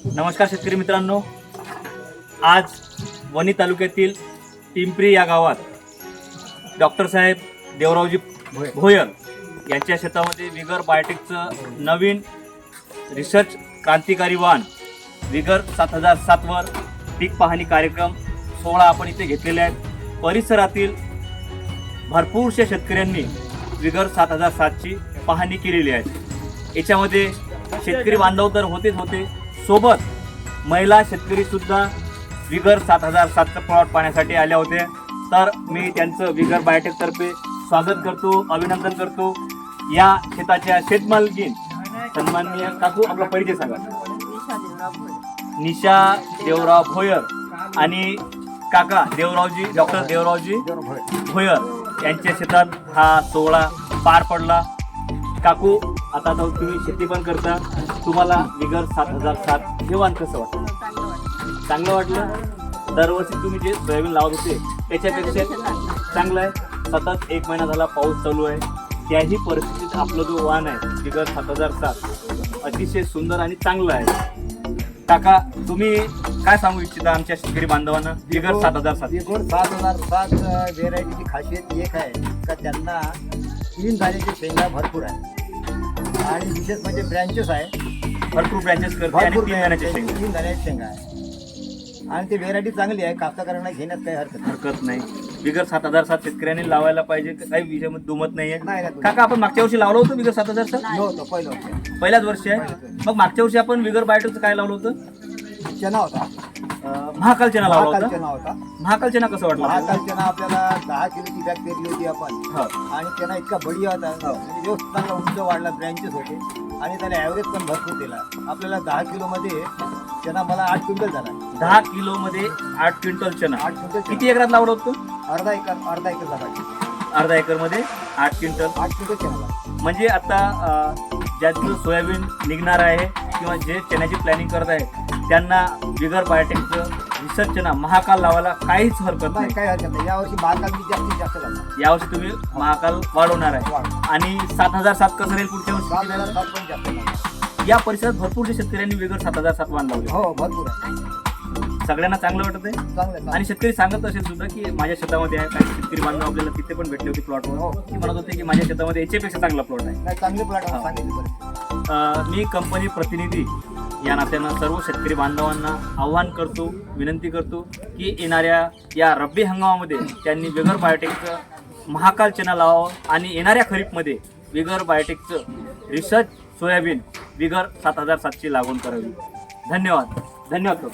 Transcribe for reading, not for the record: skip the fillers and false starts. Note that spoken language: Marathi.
नमस्कार शेतकरी मित्रांनो, आज वणी तालुक्यातील पिंपरी या गावात डॉक्टर साहेब देवरावजी भोयर यांच्या शेतामध्ये विगर बायोटेकचं नवीन रिसर्च क्रांतिकारी वाण विगर 7007 वर पीक पाहणी कार्यक्रम 16 आपण इथे घेतलेले आहेत। परिसरातील भरपूरशा शेतकऱ्यांनी विगर 7007 ची पाहणी केलेली आहे। याच्यामध्ये शेतकरी बांधव तर होतेच होते, सोबत महिला शेतकरी सुद्धा विगर 7007 चा प्लॉट पाहण्यासाठी आल्या होत्या। तर मी त्यांचं विगर बायोटेक तर्फे स्वागत करतो, अभिनंदन करतो। या शेताच्या शेतमालकीन सन्माननीय काकू, आपला परिचय सांगा। निशा देवराव भोयर आणि काका देवरावजी, डॉक्टर देवरावजी भोयर यांच्या शेतात हा सोहळा पार पडला। काकू, आता तर तुम्ही शेती पण करता, तुम्हाला विगर 7007 हे वाण कसं वाटलं? चांगलं वाटलं? दरवर्षी तुम्ही जे सोयाबीन लावत होते त्याच्यापेक्षा चांगलं आहे। सतत 1 महिना झाला पाऊस चालू आहे, त्याही परिस्थितीत आपलं जो वाण आहे विगर 7007 अतिशय सुंदर आणि चांगलं आहे। काका, तुम्ही काय सांगू इच्छिता आमच्या शेतकरी बांधवांना विगर 7007? विगर 7007 व्हेरायटीची खासियत एक आहे का त्यांना 3 दाण्याची शेंगा भरपूर आहे आणि विशेष म्हणजे ब्रँचेस आहे, भरपूर ब्रँचेस करते आणि 3 दाण्याचे शेंगा. 3 दाण्याची शेंगा आहे आणि ती व्हेरायटी चांगली आहे, कास्तकारांना घेण्यात काही हरकत नाही। विगर 7007 शेतकऱ्यांनी लावायला पाहिजे, काही विषयामध्ये दुमत नाहीये। नाही. काका, आपण मागच्या वर्षी लावलं होतं विगर 7007? नव्हतं, पहिलं होतं, पहिल्याच वर्षी आहे। मग मागच्या वर्षी आपण विगर बायोटेकचं काय लावलं होतं? चना होता, महाकाल चना लावला महाकाल होता। चना होता। महाकाल चना कसं वाटलं? महाकाल चना आपल्याला 10 किलोची बॅग पेरली होती आपण हो. आणि चना इतका बढिया होता, म्हणजे व्यवस्थित चांगला उंच वाढला, ब्रँचेस होते आणि त्याला ॲव्हरेज पण भरपूर दिला। आपल्याला 10 किलोमध्ये चना मला 8 क्विंटल झाला। 10 किलोमध्ये 8 क्विंटल चना। 8 क्विंटल किती एकरात लावलं होतं? अर्धा एकर झाला। अर्धा एकर मध्ये 8 क्विंटल 8 क्विंटल चना। म्हणजे आता ज्याचं सोयाबीन निघणार आहे किंवा जे चण्याची प्लॅनिंग करत आहे त्यांना विगर बायोटेकचं रिसर्च चना महाकाल लावायला काहीच हरकत नाही। काही हरकत नाही। यावर्षी महाकाल मी जास्तीत जास्त झाला। यावर्षी तुम्ही महाकाल वाढवणार आहे आणि 7007 कसं राहील पुढच्या वर्षी? 7007 पण जास्त झाला। या परिसरात भरपूरशा शेतकऱ्यांनी विगर 7007 वाण लावले। हो, भरपूर आहे, सगळ्यांना चांगलं वाटत आहे चांगलं आणि शेतकरी सांगत असेल सुद्धा की माझ्या शेतामध्ये आहे। काही शेतकरी बांधव आपल्याला तिथे पण भेटले होते प्लॉटवर, की म्हणत होते की माझ्या शेतामध्ये याच्यापेक्षा चांगला प्लॉट आहे। नाही, चांगले प्लॉट सांगितले बरं। मी कंपनी प्रतिनिधी या नात्यानं सर्व शेतकरी बांधवांना आव्हान करतो, विनंती करतो की येणाऱ्या या रब्बी हंगामामध्ये त्यांनी विगर बायोटेकचं महाकाल चना लावावं आणि येणाऱ्या खरीपमध्ये विगर बायोटेकचं रिसर्च सोयाबीन विगर 7007 ची लागवड करावी। धन्यवाद.